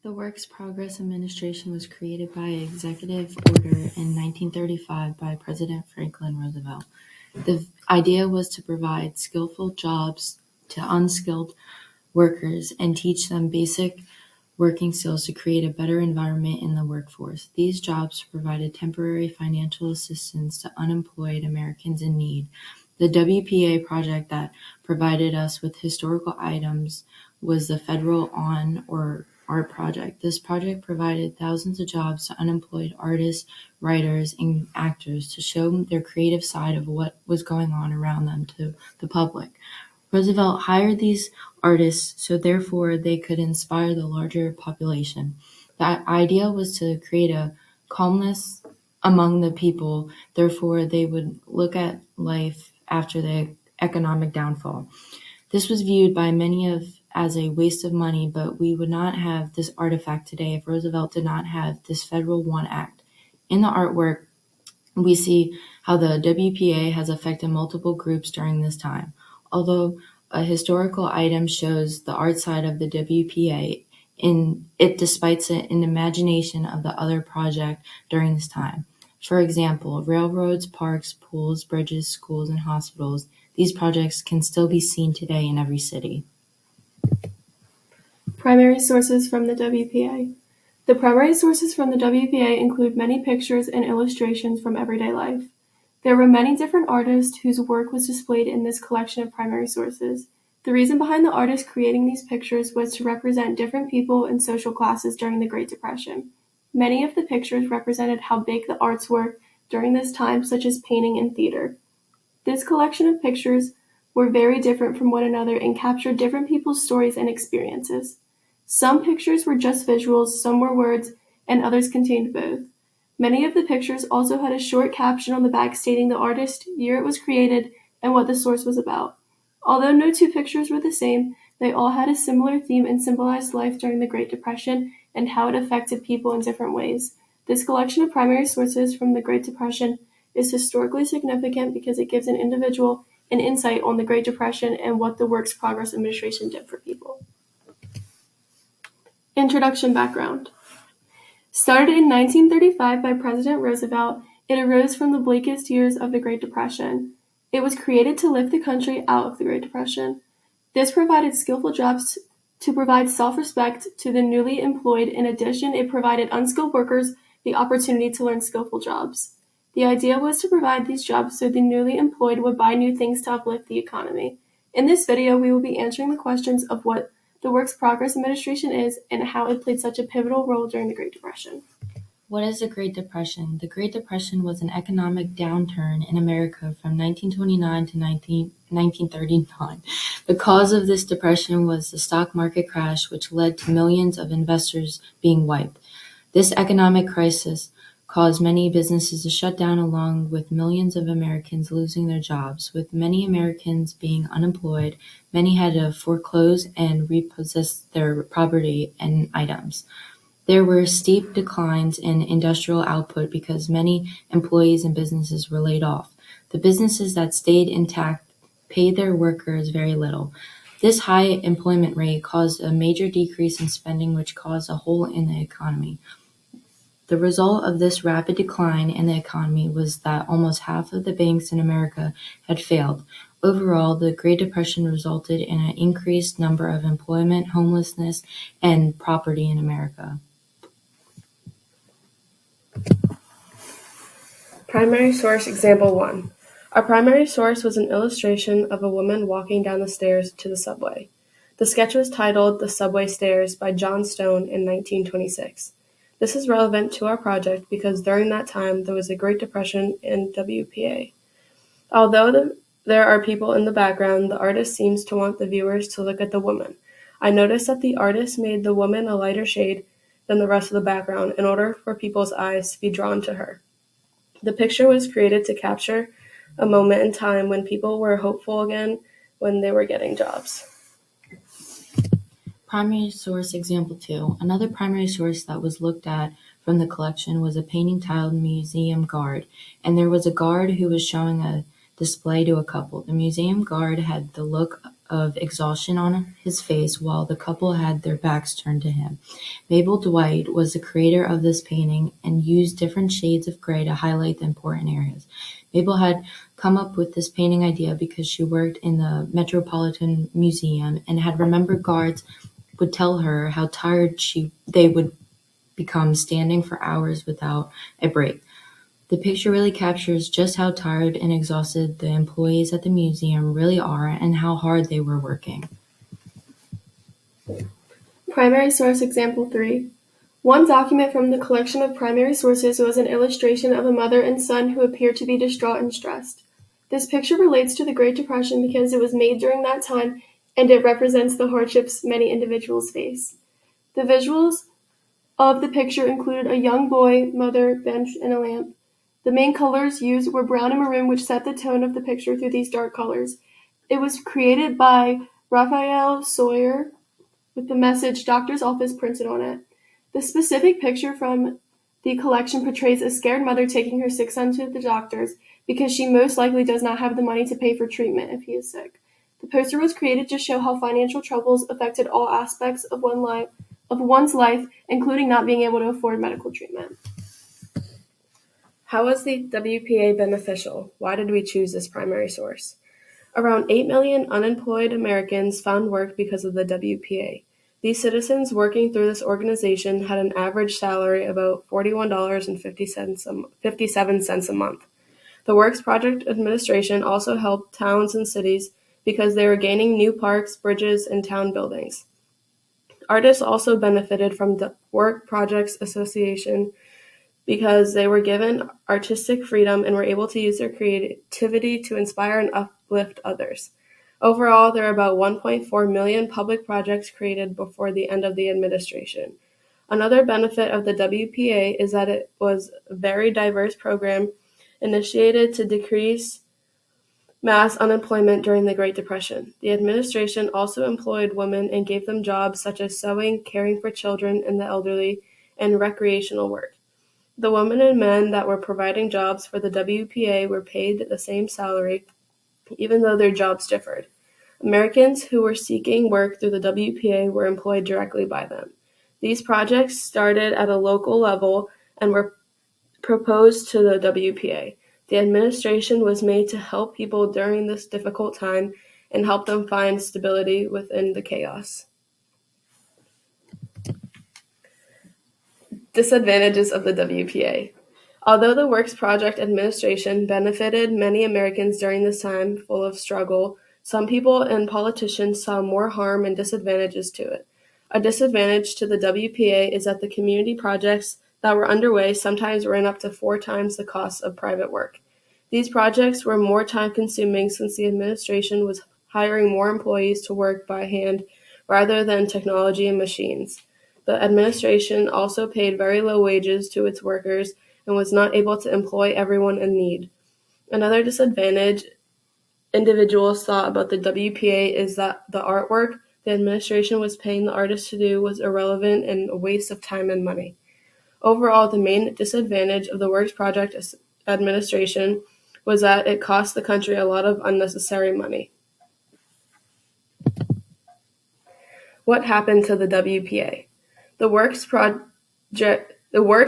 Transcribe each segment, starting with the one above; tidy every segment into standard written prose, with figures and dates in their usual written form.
The Works Progress Administration was created by executive order in 1935 by President Franklin Roosevelt. The idea was to provide skillful jobs to unskilled workers and teach them basic working skills to create a better environment in the workforce. These jobs provided temporary financial assistance to unemployed Americans in need. The WPA project that provided us with historical items was the Federal On or Art Project. This project provided thousands of jobs to unemployed artists, writers, and actors to show their creative side of what was going on around them to the public. Roosevelt hired these artists so therefore they could inspire the larger population. The idea was to create a calmness among the people, therefore they would look at life after the economic downfall. This was viewed by many as a waste of money, but we would not have this artifact today if Roosevelt did not have this Federal One Act. In the artwork, we see how the WPA has affected multiple groups during this time. Although a historical item shows the art side of the WPA, it despises an imagination of the other project during this time. For example, railroads, parks, pools, bridges, schools, and hospitals. These projects can still be seen today in every city. Primary sources from the WPA. The primary sources from the WPA include many pictures and illustrations from everyday life. There were many different artists whose work was displayed in this collection of primary sources. The reason behind the artists creating these pictures was to represent different people and social classes during the Great Depression. Many of the pictures represented how big the arts were during this time, such as painting and theater. This collection of pictures were very different from one another and captured different people's stories and experiences. Some pictures were just visuals, some were words, and others contained both. Many of the pictures also had a short caption on the back stating the artist, year it was created, and what the source was about. Although no two pictures were the same, they all had a similar theme and symbolized life during the Great Depression and how it affected people in different ways. This collection of primary sources from the Great Depression is historically significant because it gives an individual an insight on the Great Depression and what the Works Progress Administration did for people. Introduction background. Started in 1935 by President Roosevelt, it arose from the bleakest years of the Great Depression. It was created to lift the country out of the Great Depression. This provided skillful jobs to provide self-respect to the newly employed. In addition, it provided unskilled workers the opportunity to learn skillful jobs. The idea was to provide these jobs so the newly employed would buy new things to uplift the economy. In this video, we will be answering the questions of what the Works Progress Administration is and how it played such a pivotal role during the Great Depression. What is the Great Depression? The Great Depression was an economic downturn in America from 1929 to 1939. The cause of this depression was the stock market crash, which led to millions of investors being wiped. This economic crisis caused many businesses to shut down along with millions of Americans losing their jobs. With many Americans being unemployed, many had to foreclose and repossess their property and items. There were steep declines in industrial output because many employees and businesses were laid off. The businesses that stayed intact paid their workers very little. This high employment rate caused a major decrease in spending, which caused a hole in the economy. The result of this rapid decline in the economy was that almost half of the banks in America had failed. Overall, the Great Depression resulted in an increased number of employment, homelessness, and poverty in America. Primary source example 1. Our primary source was an illustration of a woman walking down the stairs to the subway. The sketch was titled The Subway Stairs by John Stone in 1926. This is relevant to our project because during that time there was a Great Depression in WPA. Although there are people in the background, the artist seems to want the viewers to look at the woman. I noticed that the artist made the woman a lighter shade than the rest of the background in order for people's eyes to be drawn to her. The picture was created to capture a moment in time when people were hopeful again when they were getting jobs. Primary source example 2. Another primary source that was looked at from the collection was a painting titled Museum Guard, and there was a guard who was showing a display to a couple. The museum guard had the look of exhaustion on his face while the couple had their backs turned to him. Mabel Dwight was the creator of this painting and used different shades of gray to highlight the important areas. Mabel had come up with this painting idea because she worked in the Metropolitan Museum and had remembered guards would tell her how tired they would become standing for hours without a break. The picture really captures just how tired and exhausted the employees at the museum really are and how hard they were working. Primary source example 3. One document from the collection of primary sources was an illustration of a mother and son who appeared to be distraught and stressed. This picture relates to the Great Depression because it was made during that time and it represents the hardships many individuals face. The visuals of the picture included a young boy, mother, bench, and a lamp. The main colors used were brown and maroon, which set the tone of the picture through these dark colors. It was created by Raphael Sawyer with the message "Doctor's Office" printed on it. The specific picture from the collection portrays a scared mother taking her sick son to the doctors because she most likely does not have the money to pay for treatment if he is sick. The poster was created to show how financial troubles affected all aspects of one's life, including not being able to afford medical treatment. How was the WPA beneficial? Why did we choose this primary source? Around 8 million unemployed Americans found work because of the WPA. These citizens working through this organization had an average salary of about $41.57 a month. The Works Project Administration also helped towns and cities because they were gaining new parks, bridges, and town buildings. Artists also benefited from the Work Projects Association because they were given artistic freedom and were able to use their creativity to inspire and uplift others. Overall, there are about 1.4 million public projects created before the end of the administration. Another benefit of the WPA is that it was a very diverse program initiated to decrease mass unemployment during the Great Depression. The administration also employed women and gave them jobs such as sewing, caring for children and the elderly, and recreational work. The women and men that were providing jobs for the WPA were paid the same salary, even though their jobs differed. Americans who were seeking work through the WPA were employed directly by them. These projects started at a local level and were proposed to the WPA. The administration was made to help people during this difficult time and help them find stability within the chaos. Disadvantages of the WPA. Although the Works Project Administration benefited many Americans during this time full of struggle, some people and politicians saw more harm and disadvantages to it. A disadvantage to the WPA is that the community projects that were underway sometimes ran up to 4 times the cost of private work. These projects were more time-consuming since the administration was hiring more employees to work by hand rather than technology and machines. The administration also paid very low wages to its workers and was not able to employ everyone in need. Another disadvantage individuals thought about the WPA is that the artwork the administration was paying the artists to do was irrelevant and a waste of time and money. Overall, the main disadvantage of the Works Project Administration was that it cost the country a lot of unnecessary money. What happened to the WPA? The Works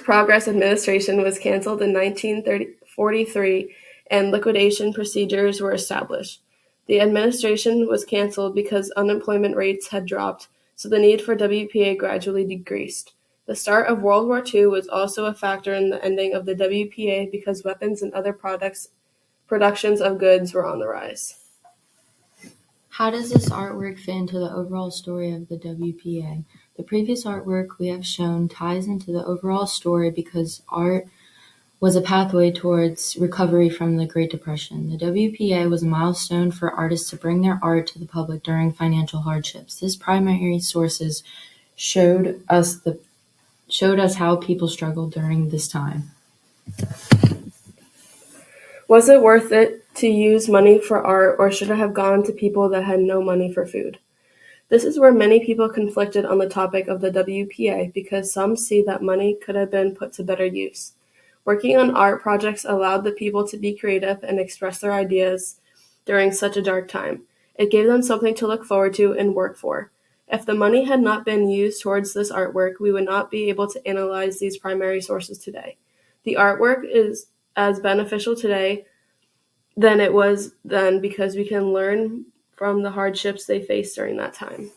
Progress Administration was canceled in 1943 and liquidation procedures were established. The administration was canceled because unemployment rates had dropped, so the need for WPA gradually decreased. The start of World War II was also a factor in the ending of the WPA because weapons and other productions of goods were on the rise. How does this artwork fit into the overall story of the WPA? The previous artwork we have shown ties into the overall story because art was a pathway towards recovery from the Great Depression. The WPA was a milestone for artists to bring their art to the public during financial hardships. This primary sources showed us how people struggled during this time. Was it worth it to use money for art, or should it have gone to people that had no money for food? This is where many people conflicted on the topic of the WPA because some see that money could have been put to better use. Working on art projects allowed the people to be creative and express their ideas during such a dark time. It gave them something to look forward to and work for. If the money had not been used towards this artwork, we would not be able to analyze these primary sources today. The artwork is as beneficial today than it was then because we can learn from the hardships they faced during that time.